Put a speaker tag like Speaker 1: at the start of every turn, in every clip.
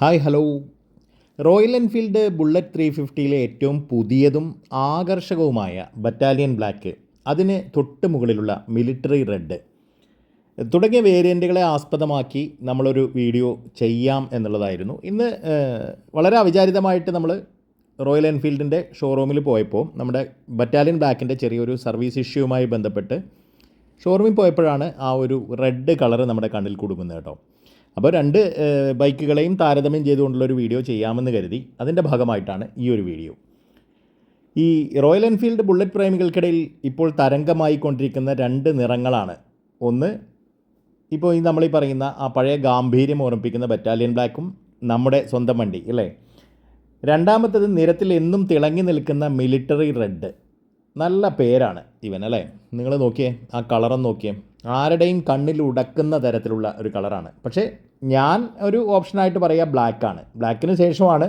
Speaker 1: Hi hello. Royal Enfield Bullet 350യിലെ ഏറ്റവും പുതിയതും ആകർഷകവുമായ ബറ്റാലിയൻ ബ്ലാക്ക്, അതിന് തൊട്ട് മുകളിലുള്ള മിലിറ്ററി റെഡ് തുടങ്ങിയ വേരിയൻറ്റുകളെ ആസ്പദമാക്കി നമ്മളൊരു വീഡിയോ ചെയ്യാം എന്നുള്ളതായിരുന്നു. ഇന്ന് വളരെ അവിചാരിതമായിട്ട് നമ്മൾ റോയൽ എൻഫീൽഡിൻ്റെ ഷോറൂമിൽ പോയപ്പോൾ നമ്മുടെ ബറ്റാലിയൻ ബ്ലാക്കിൻ്റെ ചെറിയൊരു സർവീസ് ഇഷ്യൂവുമായി ബന്ധപ്പെട്ട് ഷോറൂമിൽ പോയപ്പോഴാണ് ആ ഒരു റെഡ് കളറ് നമ്മുടെ കണ്ണിൽ കുടുങ്ങുന്നത് കേട്ടോ. അപ്പോൾ രണ്ട് ബൈക്കുകളെയും താരതമ്യം ചെയ്തുകൊണ്ടുള്ളൊരു വീഡിയോ ചെയ്യാമെന്ന് കരുതി. അതിൻ്റെ ഭാഗമായിട്ടാണ് ഈ ഒരു വീഡിയോ. ഈ റോയൽ എൻഫീൽഡ് ബുള്ളറ്റ് പ്രേമികൾക്കിടയിൽ ഇപ്പോൾ തരംഗമായി കൊണ്ടിരിക്കുന്ന രണ്ട് നിറങ്ങളാണ്. ഒന്ന് ഇപ്പോൾ നമ്മളീ പറയുന്ന ആ പഴയ ഗാംഭീര്യം ഓർമ്മിപ്പിക്കുന്ന ബറ്റാലിയൻ ബ്ലാക്കും നമ്മുടെ സ്വന്തം വണ്ടി അല്ലേ. രണ്ടാമത്തത് നിരത്തിൽ എന്നും തിളങ്ങി നിൽക്കുന്ന മിലിറ്ററി റെഡ്. നല്ല പേരാണ് ഇവൻ അല്ലേ. നിങ്ങൾ നോക്കിയേ, ആ കളറൊന്ന് നോക്കിയേ, ആരുടെയും കണ്ണിൽ ഉടക്കുന്ന തരത്തിലുള്ള ഒരു കളറാണ്. പക്ഷേ ഞാൻ ഒരു ഓപ്ഷനായിട്ട് പറയുക ബ്ലാക്കാണ്. ബ്ലാക്കിന് ശേഷമാണ്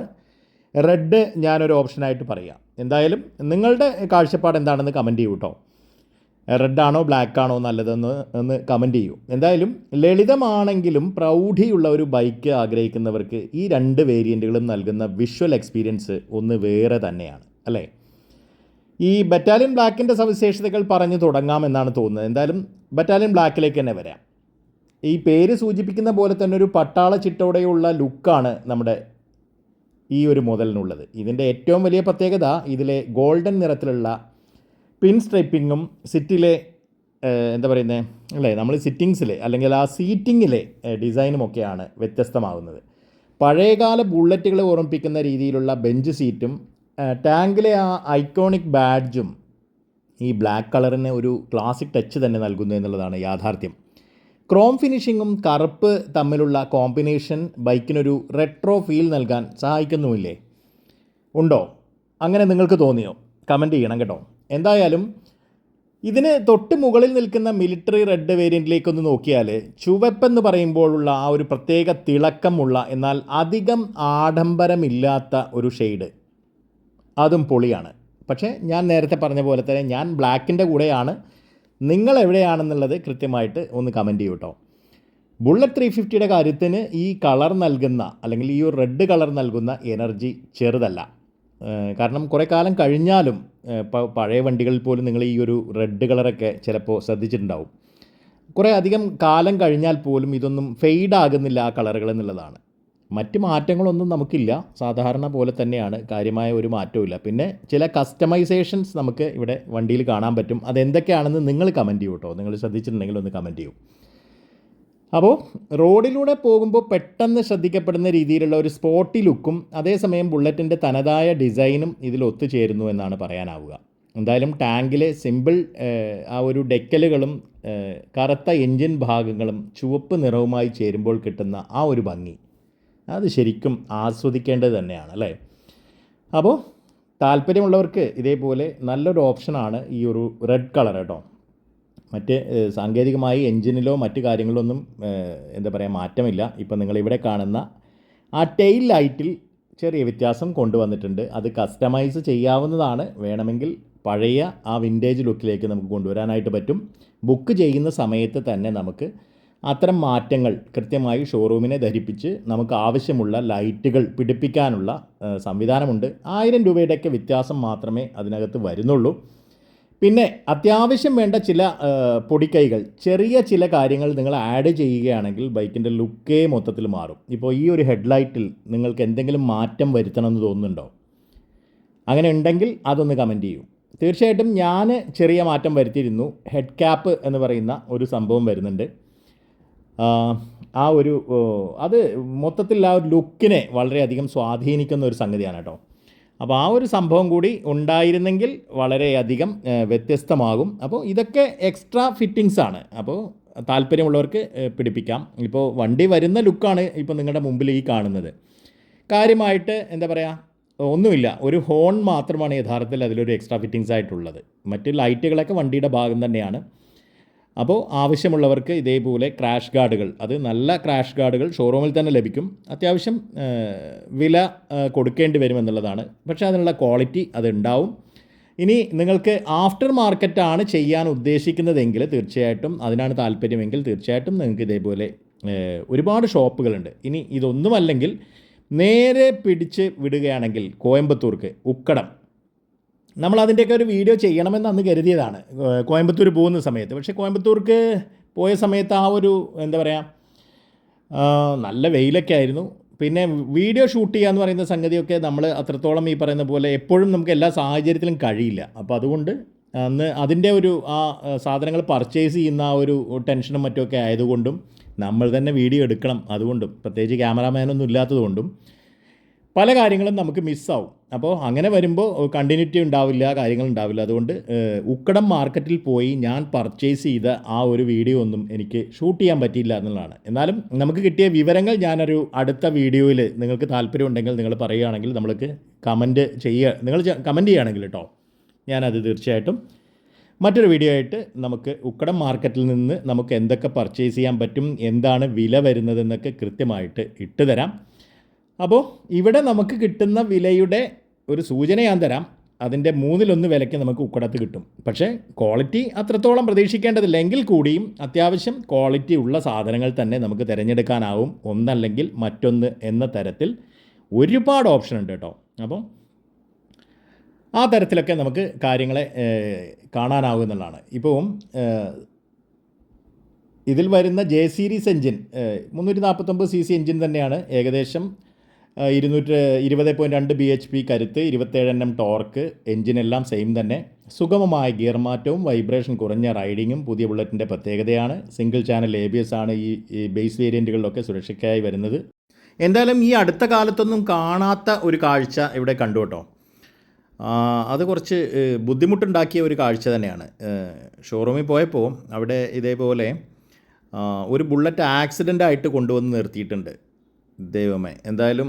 Speaker 1: റെഡ് ഞാനൊരു ഓപ്ഷനായിട്ട് പറയുക. എന്തായാലും നിങ്ങളുടെ കാഴ്ചപ്പാട് എന്താണെന്ന് കമൻറ്റ് ചെയ്യൂ കേട്ടോ. റെഡാണോ ബ്ലാക്കാണോ നല്ലതെന്ന് കമൻറ്റ് ചെയ്യൂ. എന്തായാലും ലളിതമാണെങ്കിലും പ്രൗഢിയുള്ള ഒരു ബൈക്ക് ആഗ്രഹിക്കുന്നവർക്ക് ഈ രണ്ട് വേരിയൻറ്റുകളും നൽകുന്ന വിഷ്വൽ എക്സ്പീരിയൻസ് ഒന്ന് വേറെ തന്നെയാണ് അല്ലേ. ഈ ബറ്റാലിയൻ ബ്ലാക്കിൻ്റെ സവിശേഷതകൾ പറഞ്ഞു തുടങ്ങാമെന്നാണ് തോന്നുന്നത്. എന്തായാലും ബറ്റാലിയൻ ബ്ലാക്കിലേക്ക് തന്നെ വരാം. ഈ പേര് സൂചിപ്പിക്കുന്ന പോലെ തന്നെ ഒരു പട്ടാള ചിട്ടോടെയുള്ള ലുക്കാണ് നമ്മുടെ ഈ ഒരു മോഡലിനുള്ളത്. ഇതിൻ്റെ ഏറ്റവും വലിയ പ്രത്യേകത ഇതിലെ ഗോൾഡൻ നിറത്തിലുള്ള പിൻ സ്ട്രൈപ്പിങ്ങും സിറ്റിലെ എന്താ പറയുന്നത് അല്ലേ, നമ്മൾ സിറ്റിങ്സിൽ അല്ലെങ്കിൽ ആ സീറ്റിങ്ങിലെ ഡിസൈനുമൊക്കെയാണ് വ്യത്യസ്തമാകുന്നത്. പഴയകാല ബുള്ളറ്റുകളെ ഓർമ്മിപ്പിക്കുന്ന രീതിയിലുള്ള ബെഞ്ച് സീറ്റും ടാങ്കിലെ ആ ഐക്കോണിക് ബാഡ്ജും ഈ ബ്ലാക്ക് കളറിന് ഒരു ക്ലാസിക് ടച്ച് തന്നെ നൽകുന്നു എന്നുള്ളതാണ് യാഥാർത്ഥ്യം. ക്രോം ഫിനിഷിങ്ങും കറുപ്പ് തമ്മിലുള്ള കോമ്പിനേഷൻ ബൈക്കിനൊരു റെട്രോ ഫീൽ നൽകാൻ സഹായിക്കുന്നുമില്ലേ? ഉണ്ടോ? അങ്ങനെ നിങ്ങൾക്ക് തോന്നിയോ? കമൻറ്റ് ചെയ്യണം കേട്ടോ. എന്തായാലും ഇതിന് തൊട്ട് മുകളിൽ നിൽക്കുന്ന മിലിറ്ററി റെഡ് വേരിയൻറ്റിലേക്കൊന്ന് നോക്കിയാൽ ചുവപ്പെന്ന് പറയുമ്പോഴുള്ള ആ ഒരു പ്രത്യേക തിളക്കമുള്ള എന്നാൽ അധികം ആഡംബരമില്ലാത്ത ഒരു ഷെയ്ഡ്, അതും പൊളിയാണ്. പക്ഷേ ഞാൻ നേരത്തെ പറഞ്ഞ പോലെ തന്നെ ഞാൻ ബ്ലാക്കിൻ്റെ കൂടെയാണ്. നിങ്ങൾ എവിടെയാണെന്നുള്ളത് കൃത്യമായിട്ട് ഒന്ന് കമൻറ്റ് ചെയ്യൂ കേട്ടോ. ബുള്ളറ്റ് 350യുടെ കാര്യത്തിന് ഈ കളർ നൽകുന്ന അല്ലെങ്കിൽ ഈ ഒരു റെഡ് കളർ നൽകുന്ന എനർജി ചെറുതല്ല. കാരണം കുറേ കാലം കഴിഞ്ഞാലും പഴയ വണ്ടികളിൽ പോലും നിങ്ങൾ ഈ ഒരു റെഡ് കളറൊക്കെ ചിലപ്പോൾ ശ്രദ്ധിച്ചിട്ടുണ്ടാവും. കുറേ അധികം കാലം കഴിഞ്ഞാൽ പോലും ഇതൊന്നും ഫെയ്ഡ് ആകുന്നില്ല ആ കളറുകൾ എന്നുള്ളതാണ്. മറ്റ് മാറ്റങ്ങളൊന്നും നമുക്കില്ല, സാധാരണ പോലെ തന്നെയാണ്, കാര്യമായ ഒരു മാറ്റവും. പിന്നെ ചില കസ്റ്റമൈസേഷൻസ് നമുക്ക് ഇവിടെ വണ്ടിയിൽ കാണാൻ പറ്റും. അതെന്തൊക്കെയാണെന്ന് നിങ്ങൾ കമൻറ്റ് ചെയ്യൂ കേട്ടോ. നിങ്ങൾ ശ്രദ്ധിച്ചിട്ടുണ്ടെങ്കിൽ ഒന്ന് കമൻറ്റ് ചെയ്യൂ. അപ്പോൾ റോഡിലൂടെ പോകുമ്പോൾ പെട്ടെന്ന് ശ്രദ്ധിക്കപ്പെടുന്ന രീതിയിലുള്ള ഒരു സ്പോർട്ടി ലുക്കും അതേസമയം ബുള്ളറ്റിൻ്റെ തനതായ ഡിസൈനും ഇതിൽ ഒത്തുചേരുന്നു എന്നാണ് പറയാനാവുക. എന്തായാലും ടാങ്കിലെ സിമ്പിൾ ആ ഒരു ഡെക്കലുകളും കറുത്ത എൻജിൻ ഭാഗങ്ങളും ചുവപ്പ് നിറവുമായി ചേരുമ്പോൾ കിട്ടുന്ന ആ ഒരു ഭംഗി, അത് ശരിക്കും ആസ്വദിക്കേണ്ടത് തന്നെയാണ് അല്ലേ. അപ്പോൾ താല്പര്യമുള്ളവർക്ക് ഇതേപോലെ നല്ലൊരു ഓപ്ഷനാണ് ഈ ഒരു റെഡ് കളർ കേട്ടോ. മറ്റ് സാങ്കേതികമായി എൻജിനിലോ മറ്റ് കാര്യങ്ങളിലോ ഒന്നും എന്താ പറയുക മാറ്റമില്ല. ഇപ്പം നിങ്ങളിവിടെ കാണുന്ന ആ ടെയിൽ ലൈറ്റിൽ ചെറിയ വ്യത്യാസം കൊണ്ടുവന്നിട്ടുണ്ട്. അത് കസ്റ്റമൈസ് ചെയ്യാവുന്നതാണ്. വേണമെങ്കിൽ പഴയ ആ വിൻറ്റേജ് ലുക്കിലേക്ക് നമുക്ക് കൊണ്ടുവരാനായിട്ട് പറ്റും. ബുക്ക് ചെയ്യുന്ന സമയത്ത് തന്നെ നമുക്ക് അത്തരം മാറ്റങ്ങൾ കൃത്യമായി ഷോറൂമിനെ ധരിപ്പിച്ച് നമുക്ക് ആവശ്യമുള്ള ലൈറ്റുകൾ പിടിപ്പിക്കാനുള്ള സംവിധാനമുണ്ട്. 1000 രൂപയുടെയൊക്കെ വ്യത്യാസം മാത്രമേ അതിനകത്ത് വരുന്നുള്ളൂ. പിന്നെ അത്യാവശ്യം വേണ്ട ചില പൊടിക്കൈകൾ, ചെറിയ ചില കാര്യങ്ങൾ നിങ്ങൾ ആഡ് ചെയ്യുകയാണെങ്കിൽ ബൈക്കിൻ്റെ ലുക്കേ മൊത്തത്തിൽ മാറും. ഇപ്പോൾ ഈ ഒരു ഹെഡ്ലൈറ്റിൽ നിങ്ങൾക്ക് എന്തെങ്കിലും മാറ്റം വരുത്തണമെന്ന് തോന്നുന്നുണ്ടോ? അങ്ങനെ ഉണ്ടെങ്കിൽ അതൊന്ന് കമൻറ്റ് ചെയ്യൂ. തീർച്ചയായിട്ടും ഞാൻ ചെറിയ മാറ്റം വരുത്തിയിരുന്നു. ഹെഡ് ക്യാപ്പ് എന്ന് പറയുന്ന ഒരു സംഭവം വരുന്നുണ്ട്. ആ ഒരു അത് മൊത്തത്തിൽ ആ ഒരു ലുക്കിനെ വളരെയധികം സ്വാധീനിക്കുന്ന ഒരു സംഗതിയാണ് കേട്ടോ. അപ്പോൾ ആ ഒരു സംഭവം കൂടി ഉണ്ടായിരുന്നെങ്കിൽ വളരെയധികം വ്യത്യസ്തമാകും. അപ്പോൾ ഇതൊക്കെ എക്സ്ട്രാ ഫിറ്റിങ്സ് ആണ്. അപ്പോൾ താല്പര്യമുള്ളവർക്ക് പിടിപ്പിക്കാം. ഇപ്പോൾ വണ്ടി വരുന്ന ലുക്കാണ് ഇപ്പോൾ നിങ്ങളുടെ മുമ്പിൽ ഈ കാണുന്നത്. കാര്യമായിട്ട് എന്താ പറയുക, ഒന്നുമില്ല. ഒരു ഹോൺ മാത്രമാണ് യഥാർത്ഥത്തിൽ അതിലൊരു എക്സ്ട്രാ ഫിറ്റിങ്സ് ആയിട്ടുള്ളത്. മറ്റ് ലൈറ്റുകളൊക്കെ വണ്ടിയുടെ ഭാഗം തന്നെയാണ്. അപ്പോൾ ആവശ്യമുള്ളവർക്ക് ഇതേപോലെ ക്രാഷ് ഗാർഡുകൾ, അത് നല്ല ക്രാഷ് ഗാർഡുകൾ ഷോറൂമിൽ തന്നെ ലഭിക്കും. അത്യാവശ്യം വില കൊടുക്കേണ്ടി വരുമെന്നുള്ളതാണ്. പക്ഷേ അതിനുള്ള ക്വാളിറ്റി അതുണ്ടാവും. ഇനി നിങ്ങൾക്ക് ആഫ്റ്റർ മാർക്കറ്റാണ് ചെയ്യാൻ ഉദ്ദേശിക്കുന്നതെങ്കിൽ തീർച്ചയായിട്ടും, അതിനാണ് താല്പര്യമെങ്കിൽ തീർച്ചയായിട്ടും നിങ്ങൾക്ക് ഇതേപോലെ ഒരുപാട് ഷോപ്പുകളുണ്ട്. ഇനി ഇതൊന്നുമല്ലെങ്കിൽ നേരെ പിടിച്ച് വിടുകയാണെങ്കിൽ കോയമ്പത്തൂർക്ക് ഉക്കടം, നമ്മളതിൻ്റെയൊക്കെ ഒരു വീഡിയോ ചെയ്യണമെന്ന് അന്ന് കരുതിയതാണ് കോയമ്പത്തൂർ പോകുന്ന സമയത്ത്. പക്ഷേ കോയമ്പത്തൂർക്ക് പോയ സമയത്ത് ആ ഒരു എന്താ പറയുക, നല്ല വെയിലൊക്കെ ആയിരുന്നു. പിന്നെ വീഡിയോ ഷൂട്ട് ചെയ്യുക എന്ന് പറയുന്ന സംഗതിയൊക്കെ നമ്മൾ അത്രത്തോളം ഈ പറയുന്ന പോലെ എപ്പോഴും നമുക്ക് എല്ലാ സാഹചര്യത്തിലും കഴിയില്ല. അപ്പോൾ അതുകൊണ്ട് അന്ന് അതിൻ്റെ ഒരു ആ സാധനങ്ങൾ പർച്ചേസ് ചെയ്യുന്ന ആ ഒരു ടെൻഷനും മറ്റുമൊക്കെ ആയതുകൊണ്ടും നമ്മൾ തന്നെ വീഡിയോ എടുക്കണം, അതുകൊണ്ടും പ്രത്യേകിച്ച് ക്യാമറാമാനൊന്നും ഇല്ലാത്തതുകൊണ്ടും പല കാര്യങ്ങളും നമുക്ക് മിസ്സാവും. അപ്പോൾ അങ്ങനെ വരുമ്പോൾ കണ്ടിന്യൂറ്റി ഉണ്ടാവില്ല, കാര്യങ്ങളുണ്ടാവില്ല. അതുകൊണ്ട് ഉക്കടം മാർക്കറ്റിൽ പോയി ഞാൻ പർച്ചേസ് ചെയ്ത ആ ഒരു വീഡിയോ ഒന്നും എനിക്ക് ഷൂട്ട് ചെയ്യാൻ പറ്റിയില്ല എന്നുള്ളതാണ്. എന്നാലും നമുക്ക് കിട്ടിയ വിവരങ്ങൾ ഞാനൊരു അടുത്ത വീഡിയോയിൽ, നിങ്ങൾക്ക് താല്പര്യമുണ്ടെങ്കിൽ നിങ്ങൾ പറയുകയാണെങ്കിൽ നമ്മൾക്ക് കമൻറ്റ് ചെയ്യുക, നിങ്ങൾ കമൻറ്റ് ചെയ്യുകയാണെങ്കിൽ കേട്ടോ, ഞാനത് തീർച്ചയായിട്ടും മറ്റൊരു വീഡിയോ ആയിട്ട് നമുക്ക് ഉക്കടം മാർക്കറ്റിൽ നിന്ന് നമുക്ക് എന്തൊക്കെ പർച്ചേസ് ചെയ്യാൻ പറ്റും, എന്താണ് വില വരുന്നതെന്നൊക്കെ കൃത്യമായിട്ട് ഇട്ട് തരാം. അപ്പോൾ ഇവിടെ നമുക്ക് കിട്ടുന്ന വിലയുടെ ഒരു സൂചന ഞാൻ തരാം. അതിൻ്റെ 1/3 വിലയ്ക്ക് നമുക്ക് ഉക്കടത്ത് കിട്ടും. പക്ഷേ ക്വാളിറ്റി അത്രത്തോളം പ്രതീക്ഷിക്കേണ്ടതില്ല, എങ്കിൽ കൂടിയും അത്യാവശ്യം ക്വാളിറ്റി ഉള്ള സാധനങ്ങൾ തന്നെ നമുക്ക് തിരഞ്ഞെടുക്കാനാവും. ഒന്നല്ലെങ്കിൽ മറ്റൊന്ന് എന്ന തരത്തിൽ ഒരുപാട് ഓപ്ഷൻ ഉണ്ട് കേട്ടോ. അപ്പോൾ ആ തരത്തിലൊക്കെ നമുക്ക് കാര്യങ്ങളെ കാണാനാവുന്നതാണ്. ഇപ്പോൾ ഇതിൽ വരുന്ന J series engine 349 cc engine തന്നെയാണ്. ഏകദേശം 220.2 bhp കരുത്ത്, 27 Nm ടോർക്ക്, എൻജിനെല്ലാം സെയിം തന്നെ. സുഗമമായ ഗിയർ മാറ്റവും വൈബ്രേഷൻ കുറഞ്ഞ റൈഡിങ്ങും പുതിയ ബുള്ളറ്റിൻ്റെ പ്രത്യേകതയാണ്. സിംഗിൾ ചാനൽ ABS ആണ് ഈ ബേസ് വേരിയൻറ്റുകളിലൊക്കെ സുരക്ഷയ്ക്കായി വരുന്നത്. എന്തായാലും ഈ അടുത്ത കാലത്തൊന്നും കാണാത്ത ഒരു കാഴ്ച ഇവിടെ കണ്ടു കേട്ടോ. അത് കുറച്ച് ബുദ്ധിമുട്ടുണ്ടാക്കിയ ഒരു കാഴ്ച തന്നെയാണ്. ഷോറൂമിൽ പോയപ്പോൾ അവിടെ ഇതേപോലെ ഒരു ബുള്ളറ്റ് ആക്സിഡൻ്റായിട്ട് കൊണ്ടുവന്ന് നിർത്തിയിട്ടുണ്ട്. ദൈവമേ, എന്തായാലും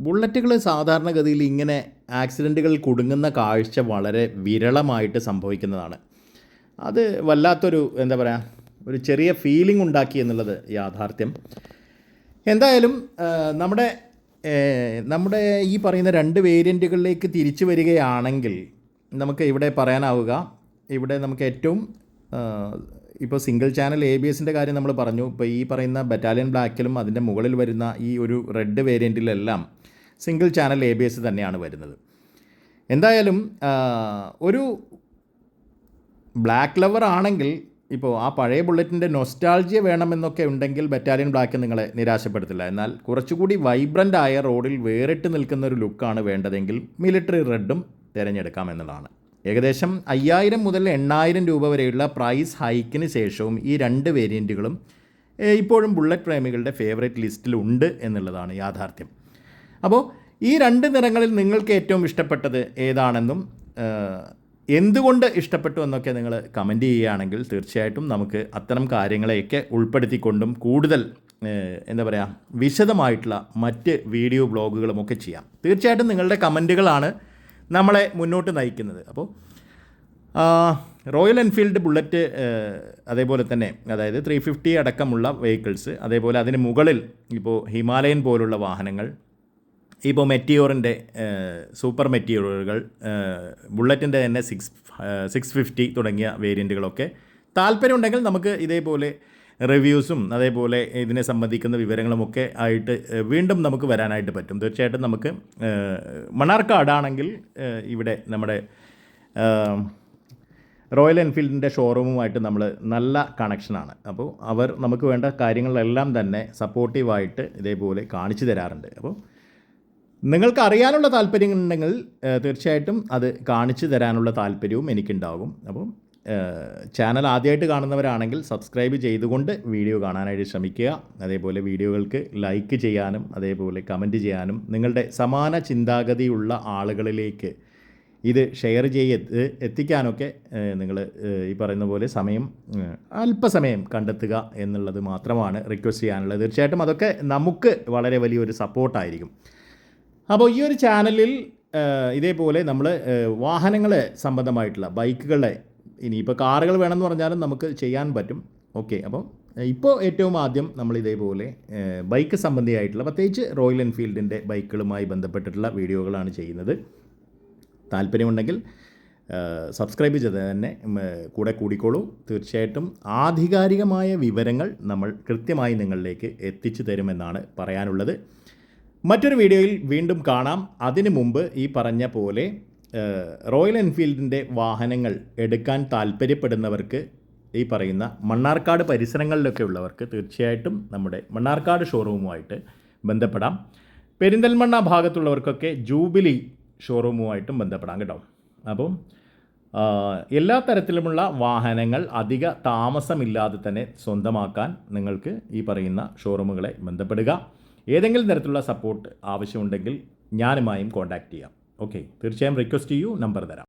Speaker 1: ബുള്ളറ്റുകൾ സാധാരണഗതിയിൽ ഇങ്ങനെ ആക്സിഡൻറ്റുകൾ കുടുങ്ങുന്ന കാഴ്ച വളരെ വിരളമായിട്ട് സംഭവിക്കുന്നതാണ്. അത് വല്ലാത്തൊരു എന്താ പറയുക, ഒരു ചെറിയ ഫീലിംഗ് ഉണ്ടാക്കി എന്നുള്ളത് യാഥാർത്ഥ്യം. എന്തായാലും നമ്മുടെ ഈ പറയുന്ന 2 വേരിയൻറ്റുകളിലേക്ക് തിരിച്ചു വരികയാണെങ്കിൽ നമുക്ക് ഇവിടെ പറയാനാവുക, ഇവിടെ നമുക്ക് ഏറ്റവും ഇപ്പോൾ സിംഗിൾ ചാനൽ ABSൻ്റെ കാര്യം നമ്മൾ പറഞ്ഞു. ഇപ്പോൾ ഈ പറയുന്ന ബറ്റാലിയൻ ബ്ലാക്കിലും അതിൻ്റെ മുകളിൽ വരുന്ന ഈ ഒരു റെഡ് വേരിയൻറ്റിലെല്ലാം സിംഗിൾ ചാനൽ ABS തന്നെയാണ് വരുന്നത്. എന്തായാലും ഒരു ബ്ലാക്ക് ലവർ ആണെങ്കിൽ, ഇപ്പോൾ ആ പഴയ ബുള്ളറ്റിൻ്റെ നൊസ്റ്റാൾജിയ വേണമെന്നൊക്കെ ഉണ്ടെങ്കിൽ ബറ്റാലിയൻ ബ്ലാക്ക് നിങ്ങളെ നിരാശപ്പെടുത്തില്ല. എന്നാൽ കുറച്ചുകൂടി വൈബ്രൻ്റ് ആയ റോഡിൽ വേറിട്ട് നിൽക്കുന്ന ഒരു ലുക്കാണ് വേണ്ടതെങ്കിൽ മിലിറ്ററി റെഡും തിരഞ്ഞെടുക്കാം എന്നുള്ളതാണ്. ഏകദേശം 5000 മുതൽ 8000 രൂപ വരെയുള്ള പ്രൈസ് ഹൈക്കിന് ശേഷവും ഈ 2 വേരിയൻറ്റുകളും ഇപ്പോഴും ബുള്ളറ്റ് പ്രേമികളുടെ ഫേവറേറ്റ് ലിസ്റ്റിലുണ്ട് എന്നുള്ളതാണ് യാഥാർത്ഥ്യം. അപ്പോൾ ഈ 2 നിറങ്ങളിൽ നിങ്ങൾക്ക് ഏറ്റവും ഇഷ്ടപ്പെട്ടത് ഏതാണെന്നും എന്തുകൊണ്ട് ഇഷ്ടപ്പെട്ടു എന്നൊക്കെ നിങ്ങൾ കമൻറ്റ് ചെയ്യുകയാണെങ്കിൽ തീർച്ചയായിട്ടും നമുക്ക് അത്തരം കാര്യങ്ങളെയൊക്കെ ഉൾപ്പെടുത്തിക്കൊണ്ടും കൂടുതൽ എന്താ പറയുക, വിശദമായിട്ടുള്ള മറ്റ് വീഡിയോ ബ്ലോഗുകളുമൊക്കെ ചെയ്യാം. തീർച്ചയായിട്ടും നിങ്ങളുടെ കമൻറ്റുകളാണ് നമ്മളെ മുന്നോട്ട് നയിക്കുന്നത്. അപ്പോൾ റോയൽ എൻഫീൽഡ് ബുള്ളറ്റ്, അതേപോലെ തന്നെ അതായത് 350 അടക്കമുള്ള വെഹിക്കിൾസ്, അതേപോലെ അതിന് മുകളിൽ ഇപ്പോൾ ഹിമാലയൻ പോലുള്ള വാഹനങ്ങൾ, ഇപ്പോൾ മെറ്റിയോറിൻ്റെ സൂപ്പർ മെറ്റിയോറുകൾ, ബുള്ളറ്റിൻ്റെ തന്നെ 650 തുടങ്ങിയ വേരിയൻറ്റുകളൊക്കെ താല്പര്യമുണ്ടെങ്കിൽ നമുക്ക് ഇതേപോലെ റിവ്യൂസും അതേപോലെ ഇതിനെ സംബന്ധിക്കുന്ന വിവരങ്ങളുമൊക്കെ ആയിട്ട് വീണ്ടും നമുക്ക് വരാനായിട്ട് പറ്റും. തീർച്ചയായിട്ടും നമുക്ക് മണ്ണാർക്കാടാണെങ്കിൽ ഇവിടെ നമ്മുടെ റോയൽ എൻഫീൽഡിൻ്റെ ഷോറൂമുമായിട്ട് നമ്മൾ നല്ല കണക്ഷനാണ്. അപ്പോൾ അവർ നമുക്ക് വേണ്ട കാര്യങ്ങളെല്ലാം തന്നെ സപ്പോർട്ടീവായിട്ട് ഇതേപോലെ കാണിച്ചു തരാറുണ്ട്. അപ്പോൾ നിങ്ങൾക്ക് അറിയാനുള്ള താല്പര്യങ്ങളുണ്ടെങ്കിൽ തീർച്ചയായിട്ടും അത് കാണിച്ചു തരാനുള്ള താല്പര്യവും എനിക്കുണ്ടാകും. അപ്പോൾ ചാനൽ ആദ്യമായിട്ട് കാണുന്നവരാണെങ്കിൽ സബ്സ്ക്രൈബ് ചെയ്തുകൊണ്ട് വീഡിയോ കാണാനായിട്ട് ശ്രമിക്കുക. അതേപോലെ വീഡിയോകൾക്ക് ലൈക്ക് ചെയ്യാനും അതേപോലെ കമൻറ്റ് ചെയ്യാനും നിങ്ങളുടെ സമാന ചിന്താഗതിയുള്ള ആളുകളിലേക്ക് ഇത് ഷെയർ എത്തിക്കാനൊക്കെ നിങ്ങൾ ഈ പറയുന്ന പോലെ അല്പസമയം കണ്ടെത്തുക എന്നുള്ളത് മാത്രമാണ് റിക്വസ്റ്റ് ചെയ്യാനുള്ളത്. തീർച്ചയായിട്ടും അതൊക്കെ നമുക്ക് വളരെ വലിയൊരു സപ്പോർട്ടായിരിക്കും. അപ്പോൾ ഈ ഒരു ചാനലിൽ ഇതേപോലെ നമ്മൾ വാഹനങ്ങളെ സംബന്ധമായിട്ടുള്ള ബൈക്കുകളെ, ഇനിയിപ്പോൾ കാറുകൾ വേണമെന്ന് പറഞ്ഞാലും നമുക്ക് ചെയ്യാൻ പറ്റും. ഓക്കെ, അപ്പോൾ ഇപ്പോൾ ഏറ്റവും ആദ്യം നമ്മൾ ഇതേപോലെ ബൈക്ക് സംബന്ധിയായിട്ടുള്ള പ്രത്യേകിച്ച് റോയൽ എൻഫീൽഡിൻ്റെ ബൈക്കുകളുമായി ബന്ധപ്പെട്ടിട്ടുള്ള വീഡിയോകളാണ് ചെയ്യുന്നത്. താല്പര്യമുണ്ടെങ്കിൽ സബ്സ്ക്രൈബ് ചെയ്ത് തന്നെ കൂടെ കൂടിക്കോളൂ. തീർച്ചയായിട്ടും ആധികാരികമായ വിവരങ്ങൾ നമ്മൾ കൃത്യമായി നിങ്ങളിലേക്ക് എത്തിച്ചു തരുമെന്നാണ് പറയാനുള്ളത്. മറ്റൊരു വീഡിയോയിൽ വീണ്ടും കാണാം. അതിനു മുമ്പ് ഈ പറഞ്ഞ പോലെ റോയൽ എൻഫീൽഡിൻ്റെ വാഹനങ്ങൾ എടുക്കാൻ താല്പര്യപ്പെടുന്നവർക്ക്, ഈ പറയുന്ന മണ്ണാർക്കാട് പരിസരങ്ങളിലൊക്കെ ഉള്ളവർക്ക് തീർച്ചയായിട്ടും നമ്മുടെ മണ്ണാർക്കാട് ഷോറൂമുമായിട്ട് ബന്ധപ്പെടാം. പെരിന്തൽമണ്ണ ഭാഗത്തുള്ളവർക്കൊക്കെ ജൂബിലി ഷോറൂമുമായിട്ടും ബന്ധപ്പെടാം കേട്ടോ. അപ്പം എല്ലാ തരത്തിലുമുള്ള വാഹനങ്ങൾ അധിക താമസമില്ലാതെ തന്നെ സ്വന്തമാക്കാൻ നിങ്ങൾക്ക് ഈ പറയുന്ന ഷോറൂമുകളെ ബന്ധപ്പെടുക. ഏതെങ്കിലും തരത്തിലുള്ള സപ്പോർട്ട് ആവശ്യമുണ്ടെങ്കിൽ ഞാനുമായും കോൺടാക്റ്റ് ചെയ്യാം. ഓക്കെ, തീർച്ചയായും റിക്വസ്റ്റ് ചെയ്യൂ, നമ്പർ തരാം.